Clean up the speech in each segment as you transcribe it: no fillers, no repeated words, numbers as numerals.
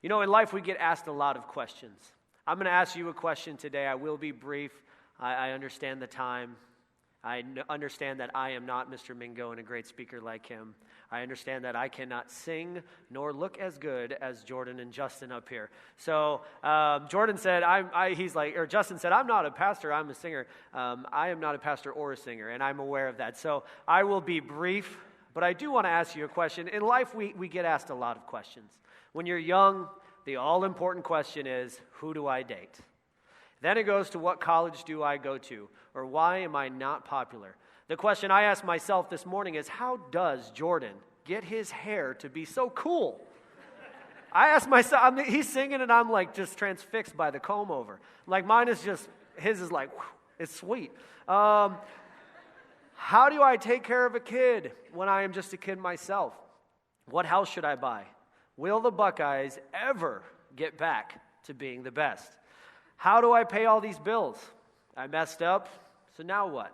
You know, in life we get asked a lot of questions. I'm going to ask you a question today. I will be brief. I understand the time. I understand that I am not Mr. Mingo and a great speaker like him. I understand that I cannot sing nor look as good as Jordan and Justin up here. So Jordan said, Justin said, I'm not a pastor, I'm a singer. I am not a pastor or a singer, and I'm aware of that. So I will be brief, but I do want to ask you a question. In life, we get asked a lot of questions. When you're young, the all-important question is, who do I date? Then it goes to what college do I go to, or why am I not popular? The question I asked myself this morning is, how does Jordan get his hair to be so cool? I asked myself, he's singing and I'm like just transfixed by the comb over. Like mine is just, his is like, whew, it's sweet. How do I take care of a kid when I am just a kid myself? What house should I buy? Will the Buckeyes ever get back to being the best? How do I pay all these bills? I messed up, so now what?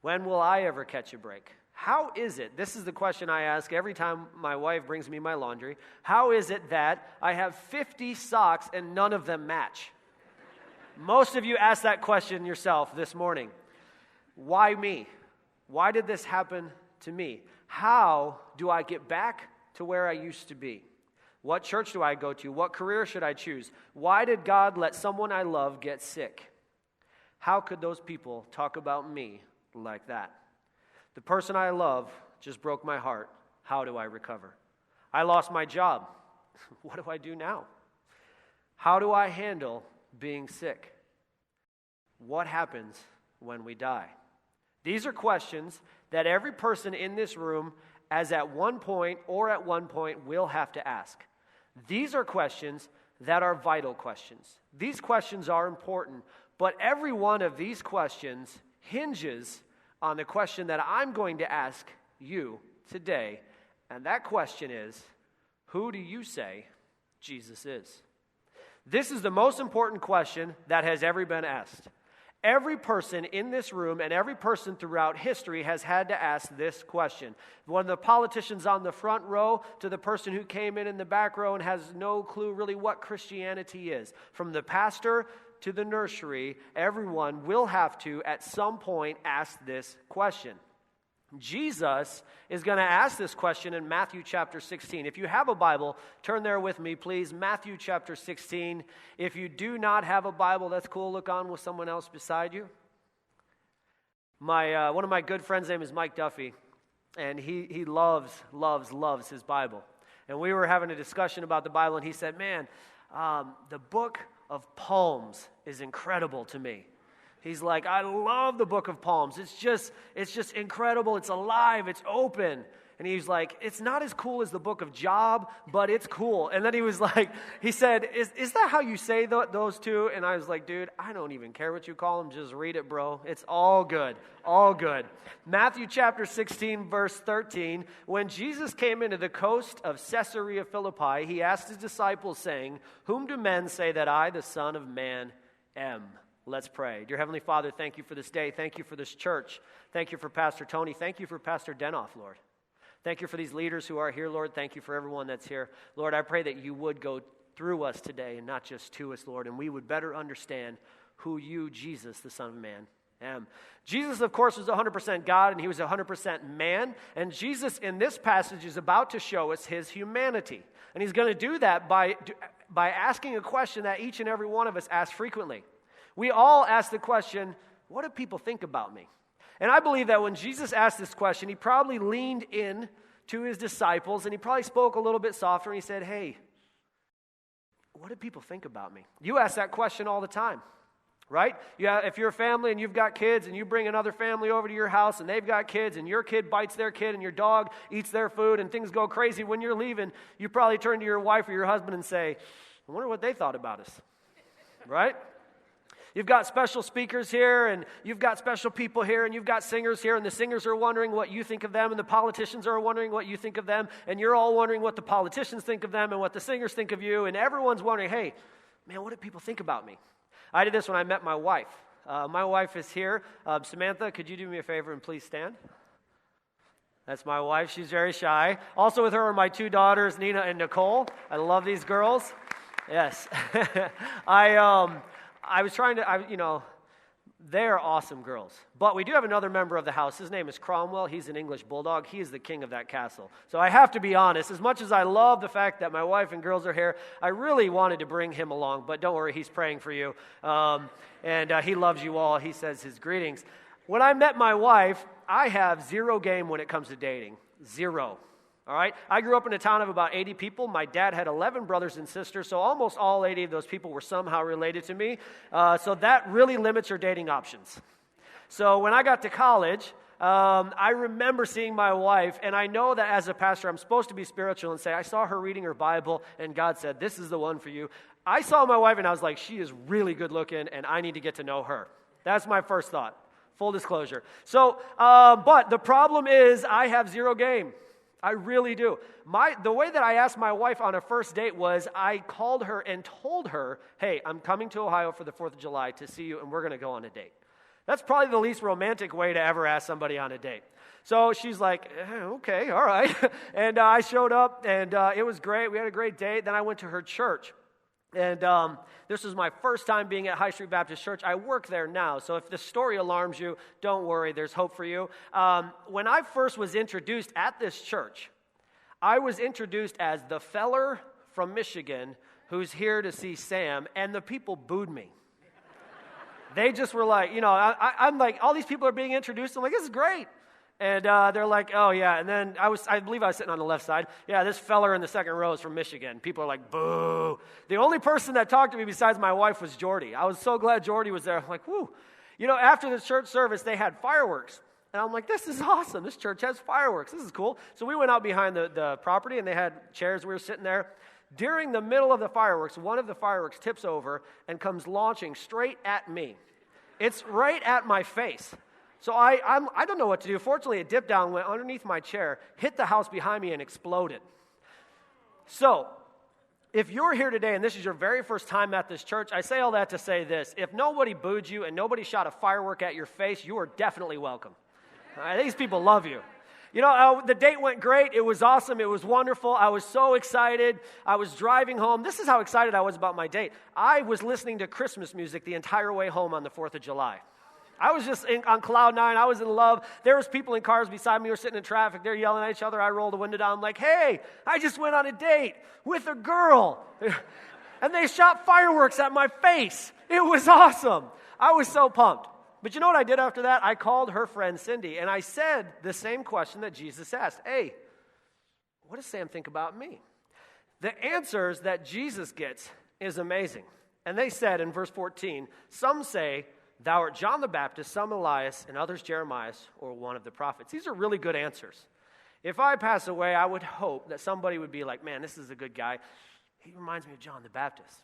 When will I ever catch a break? How is it, this is the question I ask every time my wife brings me my laundry, how is it that I have 50 socks and none of them match? Most of you asked that question yourself this morning. Why me? Why did this happen to me? How do I get back to where I used to be? What church do I go to? What career should I choose? Why did God let someone I love get sick? How could those people talk about me like that? The person I love just broke my heart. How do I recover? I lost my job. What do I do now? How do I handle being sick? What happens when we die? These are questions that every person in this room, as at one point will have to ask. These are questions that are vital questions. These questions are important, but every one of these questions hinges on the question that I'm going to ask you today, and that question is, who do you say Jesus is? This is the most important question that has ever been asked. Every person in this room and every person throughout history has had to ask this question. One of the politicians on the front row to the person who came in the back row and has no clue really what Christianity is. From the pastor to the nursery, everyone will have to at some point ask this question. Jesus is going to ask this question in Matthew chapter 16. If you have a Bible, turn there with me, please. Matthew chapter 16. If you do not have a Bible, that's cool. Look on with someone else beside you. One of my good friends' name is Mike Duffy, and he loves his Bible. And we were having a discussion about the Bible, and he said, man, the book of Psalms is incredible to me. He's like, I love the book of Psalms. It's just incredible. It's alive. It's open. And he's like, it's not as cool as the book of Job, but it's cool. And then he said, is that how you say those two? And I was like, dude, I don't even care what you call them. Just read it, bro. It's all good. All good. Matthew chapter 16, verse 13. When Jesus came into the coast of Caesarea Philippi, he asked his disciples, saying, whom do men say that I, the Son of Man, am? Let's pray. Dear Heavenly Father, thank you for this day. Thank you for this church. Thank you for Pastor Tony. Thank you for Pastor Denoff, Lord. Thank you for these leaders who are here, Lord. Thank you for everyone that's here. Lord, I pray that you would go through us today and not just to us, Lord, and we would better understand who you, Jesus, the Son of Man, am. Jesus, of course, was 100% God, and he was 100% man, and Jesus in this passage is about to show us his humanity. And he's going to do that by asking a question that each and every one of us ask frequently. We all ask the question, what do people think about me? And I believe that when Jesus asked this question, he probably leaned in to his disciples, and he probably spoke a little bit softer, and he said, hey, what do people think about me? You ask that question all the time, right? Yeah, if you're a family and you've got kids, and you bring another family over to your house, and they've got kids, and your kid bites their kid, and your dog eats their food, and things go crazy, when you're leaving, you probably turn to your wife or your husband and say, I wonder what they thought about us, right? You've got special speakers here, and you've got special people here, and you've got singers here, and the singers are wondering what you think of them, and the politicians are wondering what you think of them, and you're all wondering what the politicians think of them and what the singers think of you, and everyone's wondering, hey, man, what do people think about me? I did this when I met my wife. My wife is here. Samantha, could you do me a favor and please stand? That's my wife. She's very shy. Also with her are my two daughters, Nina and Nicole. I love these girls. Yes. I was trying to, they're awesome girls. But we do have another member of the house. His name is Cromwell. He's an English bulldog. He is the king of that castle. So I have to be honest. As much as I love the fact that my wife and girls are here, I really wanted to bring him along. But don't worry, he's praying for you. And he loves you all. He says his greetings. When I met my wife, I have zero game when it comes to dating. Zero. All right? I grew up in a town of about 80 people. My dad had 11 brothers and sisters, so almost all 80 of those people were somehow related to me. So that really limits your dating options. So when I got to college, I remember seeing my wife, and I know that as a pastor, I'm supposed to be spiritual and say, I saw her reading her Bible, and God said, this is the one for you. I saw my wife, and I was like, she is really good looking, and I need to get to know her. That's my first thought. Full disclosure. So, but the problem is I have zero game. I really do. The way that I asked my wife on a first date was I called her and told her, hey, I'm coming to Ohio for the 4th of July to see you, and we're going to go on a date. That's probably the least romantic way to ever ask somebody on a date. So she's like, okay, all right. And I showed up, and it was great. We had a great date. Then I went to her church. And this was my first time being at High Street Baptist Church. I work there now, so if this story alarms you, don't worry, there's hope for you. When I first was introduced at this church, I was introduced as the feller from Michigan who's here to see Sam, and the people booed me. They just were like, I'm like, all these people are being introduced. I'm like, this is great. And they're like, oh, yeah. And then I believe I was sitting on the left side. Yeah, this feller in the second row is from Michigan. People are like, boo. The only person that talked to me besides my wife was Jordy. I was so glad Jordy was there. I'm like, whoo. After the church service, they had fireworks. And I'm like, this is awesome. This church has fireworks. This is cool. So we went out behind the property, and they had chairs. We were sitting there. During the middle of the fireworks, one of the fireworks tips over and comes launching straight at me. It's right at my face. So I don't know what to do. Fortunately, it dipped down, went underneath my chair, hit the house behind me, and exploded. So, if you're here today and this is your very first time at this church, I say all that to say this. If nobody booed you and nobody shot a firework at your face, you are definitely welcome. All right, these people love you. The date went great. It was awesome. It was wonderful. I was so excited. I was driving home. This is how excited I was about my date. I was listening to Christmas music the entire way home on the 4th of July. I was just on cloud nine. I was in love. There was people in cars beside me who were sitting in traffic. They're yelling at each other. I rolled the window down. I'm like, hey, I just went on a date with a girl. And they shot fireworks at my face. It was awesome. I was so pumped. But you know what I did after that? I called her friend Cindy, and I said the same question that Jesus asked. Hey, what does Sam think about me? The answers that Jesus gets is amazing. And they said in verse 14, some say, thou art John the Baptist, some Elias, and others Jeremiah, or one of the prophets. These are really good answers. If I pass away, I would hope that somebody would be like, man, this is a good guy. He reminds me of John the Baptist.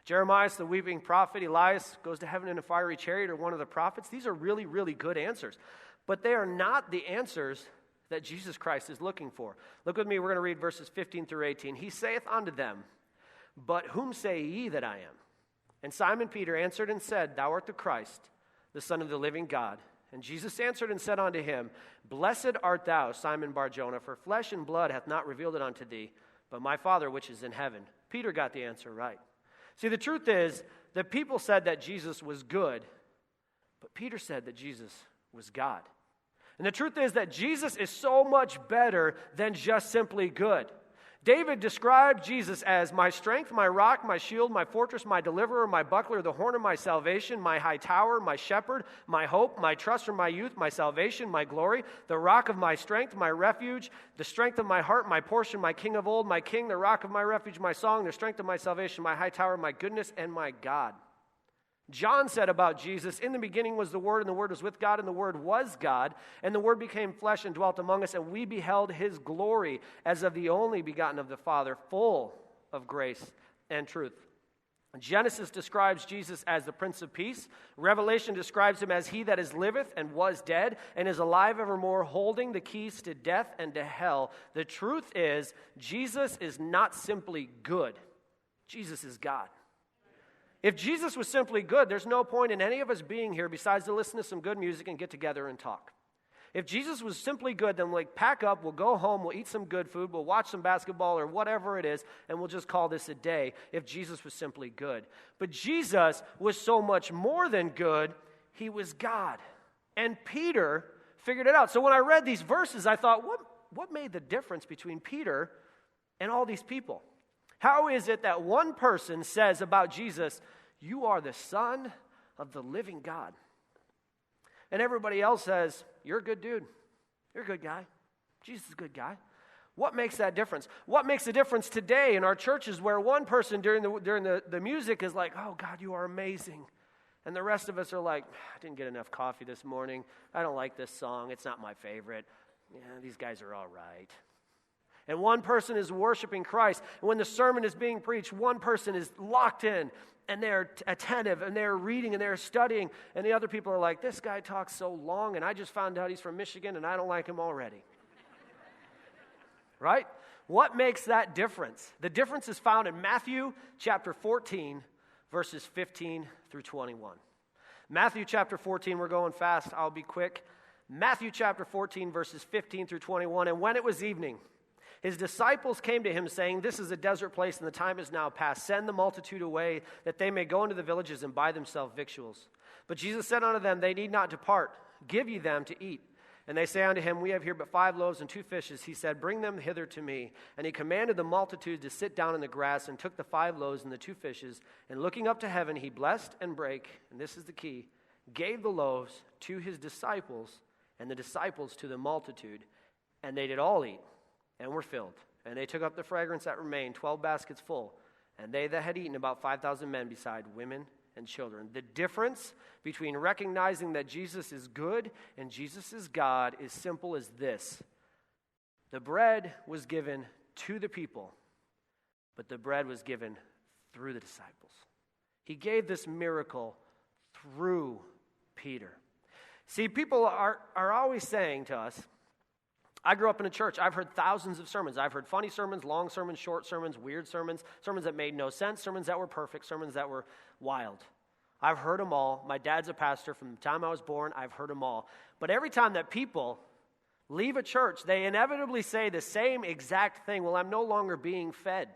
Jeremiah, the weeping prophet. Elias goes to heaven in a fiery chariot, or one of the prophets. These are really, really good answers. But they are not the answers that Jesus Christ is looking for. Look with me, we're going to read verses 15 through 18. He saith unto them, but whom say ye that I am? And Simon Peter answered and said, thou art the Christ, the Son of the living God. And Jesus answered and said unto him, blessed art thou, Simon Bar-Jonah, for flesh and blood hath not revealed it unto thee, but my Father which is in heaven. Peter got the answer right. See, the truth is that people said that Jesus was good, but Peter said that Jesus was God. And the truth is that Jesus is so much better than just simply good. David described Jesus as my strength, my rock, my shield, my fortress, my deliverer, my buckler, the horn of my salvation, my high tower, my shepherd, my hope, my trust from my youth, my salvation, my glory, the rock of my strength, my refuge, the strength of my heart, my portion, my king of old, my king, the rock of my refuge, my song, the strength of my salvation, my high tower, my goodness, and my God. John said about Jesus, in the beginning was the Word, and the Word was with God, and the Word was God, and the Word became flesh and dwelt among us, and we beheld His glory as of the only begotten of the Father, full of grace and truth. Genesis describes Jesus as the Prince of Peace. Revelation describes Him as He that is liveth and was dead, and is alive evermore, holding the keys to death and to hell. The truth is, Jesus is not simply good. Jesus is God. If Jesus was simply good, there's no point in any of us being here besides to listen to some good music and get together and talk. If Jesus was simply good, then like pack up, we'll go home, we'll eat some good food, we'll watch some basketball or whatever it is, and we'll just call this a day if Jesus was simply good. But Jesus was so much more than good, he was God. And Peter figured it out. So when I read these verses, I thought, what made the difference between Peter and all these people? How is it that one person says about Jesus, you are the Son of the living God? And everybody else says, you're a good dude. You're a good guy. Jesus is a good guy. What makes that difference? What makes the difference today in our churches where one person during the music is like, oh, God, you are amazing. And the rest of us are like, I didn't get enough coffee this morning. I don't like this song. It's not my favorite. Yeah, these guys are all right. And one person is worshiping Christ. And when the sermon is being preached, one person is locked in. And they're attentive, and they're reading, and they're studying, and the other people are like, this guy talks so long, and I just found out he's from Michigan, and I don't like him already. Right? What makes that difference? The difference is found in Matthew chapter 14, verses 15 through 21. Matthew chapter 14, we're going fast, I'll be quick. Matthew chapter 14, verses 15 through 21, and when it was evening, his disciples came to him, saying, this is a desert place, and the time is now past. Send the multitude away, that they may go into the villages and buy themselves victuals. But Jesus said unto them, they need not depart. Give ye them to eat. And they say unto him, we have here but 5 loaves and 2 fishes. He said, bring them hither to me. And he commanded the multitude to sit down in the grass, and took the 5 loaves and the 2 fishes. And looking up to heaven, he blessed and brake, and this is the key, gave the loaves to his disciples, and the disciples to the multitude. And they did all eat, and were filled. And they took up the fragrance that remained, 12 baskets full. And they that had eaten, about 5,000 men, beside women and children. The difference between recognizing that Jesus is good and Jesus is God is simple as this. The bread was given to the people, but the bread was given through the disciples. He gave this miracle through Peter. See, people are always saying to us, I grew up in a church. I've heard thousands of sermons. I've heard funny sermons, long sermons, short sermons, weird sermons, sermons that made no sense, sermons that were perfect, sermons that were wild. I've heard them all. My dad's a pastor. From the time I was born, I've heard them all. But every time that people leave a church, they inevitably say the same exact thing. Well, I'm no longer being fed.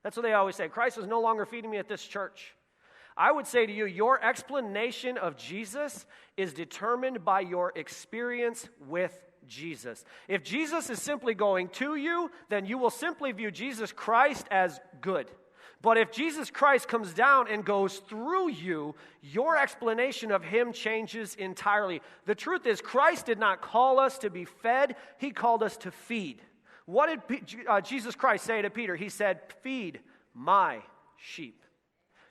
That's what they always say. Christ is no longer feeding me at this church. I would say to you, your explanation of Jesus is determined by your experience with Jesus. If Jesus is simply going to you, then you will simply view Jesus Christ as good. But if Jesus Christ comes down and goes through you, your explanation of him changes entirely. The truth is, Christ did not call us to be fed, he called us to feed. What did Jesus Christ say to Peter? He said, feed my sheep.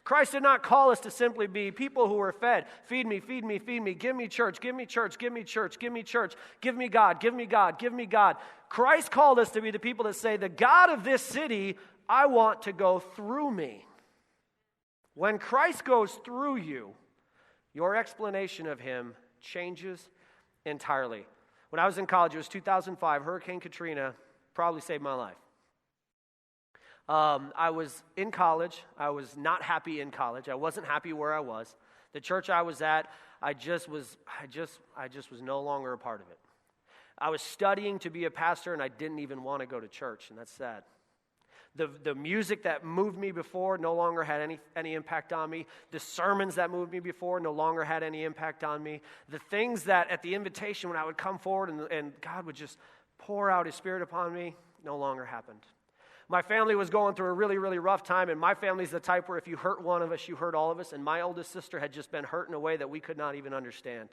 Christ did not call us to simply be people who are fed. Feed me, feed me, feed me. Give me church, give me church, give me church, give me church. Give me God, give me God, give me God. Christ called us to be the people that say, the God of this city, I want to go through me. When Christ goes through you, your explanation of him changes entirely. When I was in college, it was 2005, Hurricane Katrina probably saved my life. I was in college. I was not happy in college. I wasn't happy where I was. The church I was at, I just was no longer a part of it. I was studying to be a pastor, and I didn't even want to go to church, and that's sad. The music that moved me before no longer had any impact on me. The sermons that moved me before no longer had any impact on me. The things that at the invitation when I would come forward and God would just pour out his Spirit upon me no longer happened. My family was going through a really, really rough time, and my family's the type where if you hurt one of us, you hurt all of us, and my oldest sister had just been hurt in a way that we could not even understand.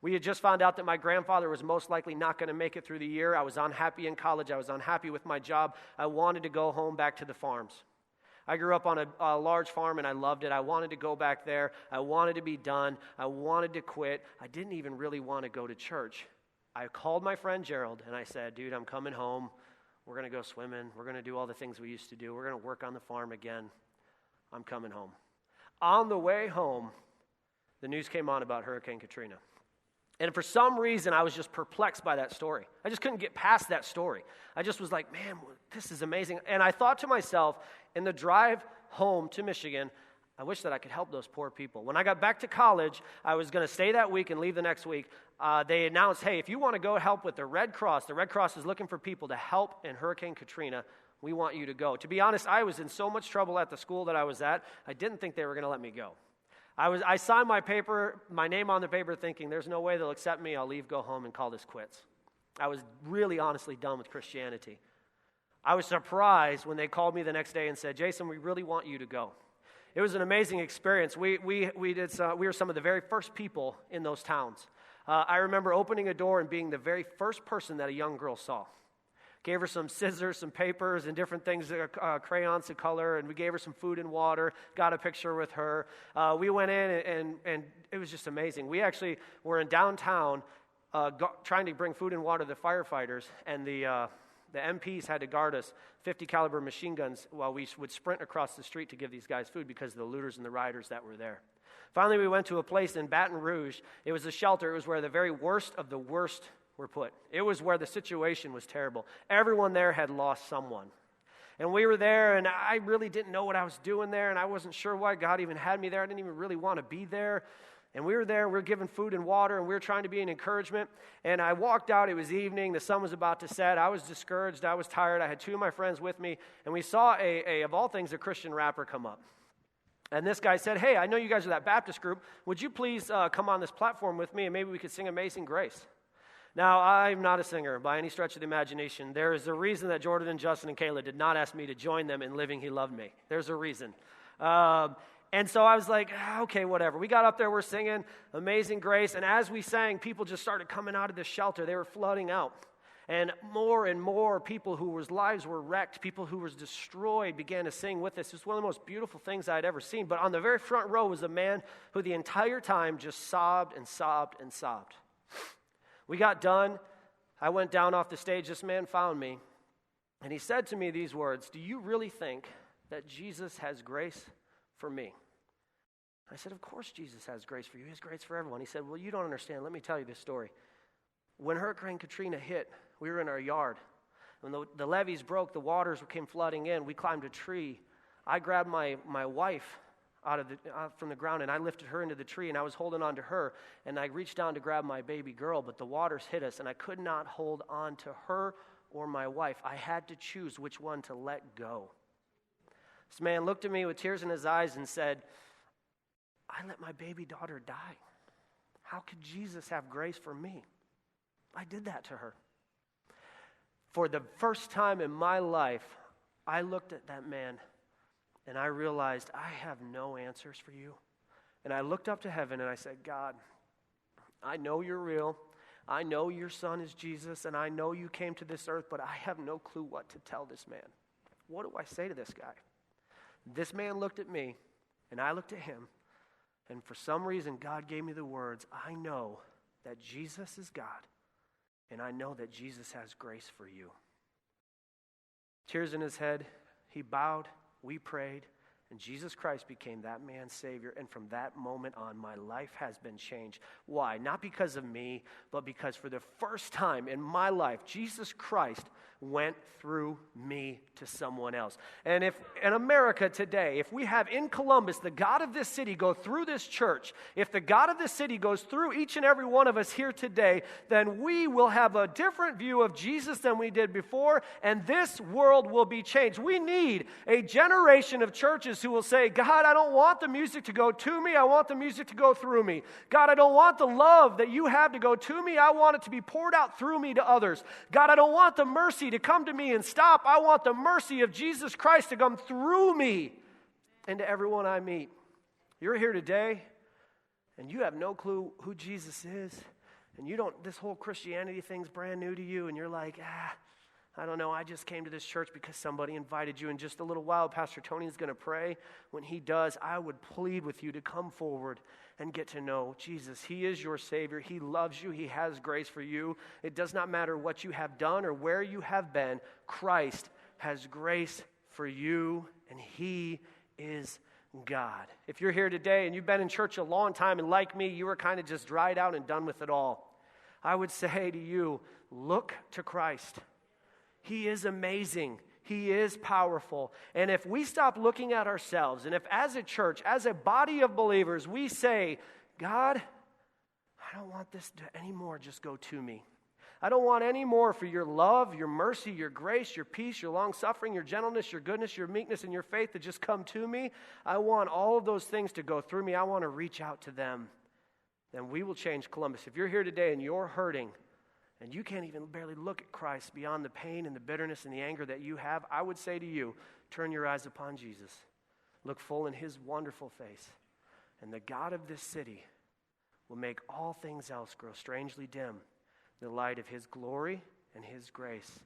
We had just found out that my grandfather was most likely not going to make it through the year. I was unhappy in college. I was unhappy with my job. I wanted to go home back to the farms. I grew up on a large farm, and I loved it. I wanted to go back there. I wanted to be done. I wanted to quit. I didn't even really want to go to church. I called my friend Gerald, and I said, dude, I'm coming home. We're going to go swimming. We're going to do all the things we used to do. We're going to work on the farm again. I'm coming home. On the way home, the news came on about Hurricane Katrina. And for some reason, I was just perplexed by that story. I just couldn't get past that story. I just was like, man, this is amazing. And I thought to myself, in the drive home to Michigan, I wish that I could help those poor people. When I got back to college, I was going to stay that week and leave the next week. They announced, hey, if you want to go help with the Red Cross is looking for people to help in Hurricane Katrina. We want you to go. To be honest, I was in so much trouble at the school that I was at, I didn't think they were going to let me go. I signed my name on the paper thinking, there's no way they'll accept me. I'll leave, go home, and call this quits. I was really honestly done with Christianity. I was surprised when they called me the next day and said, Jason, we really want you to go. It was an amazing experience. We were some of the very first people in those towns. I remember opening a door and being the very first person that a young girl saw. Gave her some scissors, some papers, and different things, crayons to color, and we gave her some food and water, got a picture with her. We went in, and it was just amazing. We actually were in downtown trying to bring food and water to the firefighters, and the MPs had to guard us 50 caliber machine guns while we would sprint across the street to give these guys food because of the looters and the rioters that were there. Finally, we went to a place in Baton Rouge. It was a shelter. It was where the very worst of the worst were put. It was where the situation was terrible. Everyone there had lost someone. And we were there, and I really didn't know what I was doing there, and I wasn't sure why God even had me there. I didn't even really want to be there. And we were there, and we were given food and water, and we were trying to be an encouragement. And I walked out. It was evening. The sun was about to set. I was discouraged. I was tired. I had two of my friends with me, and we saw, of all things, a Christian rapper come up. And this guy said, hey, I know you guys are that Baptist group. Would you please come on this platform with me, and maybe we could sing Amazing Grace? Now, I'm not a singer by any stretch of the imagination. There is a reason that Jordan and Justin and Kayla did not ask me to join them in Living He Loved Me. There's a reason. And so I was like, okay, whatever. We got up there, we're singing Amazing Grace, and as we sang, people just started coming out of the shelter. They were flooding out. And more people whose lives were wrecked, people who were destroyed, began to sing with us. It was one of the most beautiful things I'd ever seen. But on the very front row was a man who the entire time just sobbed and sobbed and sobbed. We got done. I went down off the stage. This man found me, and he said to me these words, do you really think that Jesus has grace for me? I said, of course Jesus has grace for you. He has grace for everyone. He said, well, you don't understand. Let me tell you this story. When Hurricane Katrina hit, we were in our yard. When the levees broke, the waters came flooding in. We climbed a tree. I grabbed my wife out from the ground, and I lifted her into the tree, and I was holding on to her, and I reached down to grab my baby girl, but the waters hit us, and I could not hold on to her or my wife. I had to choose which one to let go. This man looked at me with tears in his eyes and said, I let my baby daughter die. How could Jesus have grace for me? I did that to her. For the first time in my life, I looked at that man and I realized I have no answers for you. And I looked up to heaven and I said, God, I know you're real. I know your son is Jesus, and I know you came to this earth, but I have no clue what to tell this man. What do I say to this guy? This man looked at me, and I looked at him, and for some reason, God gave me the words, I know that Jesus is God, and I know that Jesus has grace for you. Tears in his head, he bowed, we prayed, and Jesus Christ became that man's Savior. And from that moment on, my life has been changed. Why? Not because of me, but because for the first time in my life, Jesus Christ went through me to someone else. And if in America today, if we have in Columbus the God of this city go through this church, if the God of this city goes through each and every one of us here today, then we will have a different view of Jesus than we did before, and this world will be changed. We need a generation of churches who will say, God, I don't want the music to go to me, I want the music to go through me. God, I don't want the love that you have to go to me, I want it to be poured out through me to others. God, I don't want the mercy to come to me and stop. I want the mercy of Jesus Christ to come through me and to everyone I meet. You're here today, and you have no clue who Jesus is, and this whole Christianity thing's brand new to you, and you're like, I don't know, I just came to this church because somebody invited you. In just a little while, Pastor Tony's going to pray. When he does, I would plead with you to come forward and get to know Jesus. He is your Savior. He loves you. He has grace for you. It does not matter what you have done or where you have been. Christ has grace for you, and He is God. If you're here today and you've been in church a long time, and like me, you were kind of just dried out and done with it all, I would say to you, look to Christ. He is amazing. He is powerful. And if we stop looking at ourselves, and if as a church, as a body of believers, we say, God, I don't want this to anymore just go to me. I don't want any more for your love, your mercy, your grace, your peace, your long-suffering, your gentleness, your goodness, your meekness, and your faith to just come to me. I want all of those things to go through me. I want to reach out to them. Then we will change Columbus. If you're here today and you're hurting, and you can't even barely look at Christ beyond the pain and the bitterness and the anger that you have, I would say to you, turn your eyes upon Jesus. Look full in his wonderful face. And the God of this city will make all things else grow strangely dim in the light of his glory and his grace.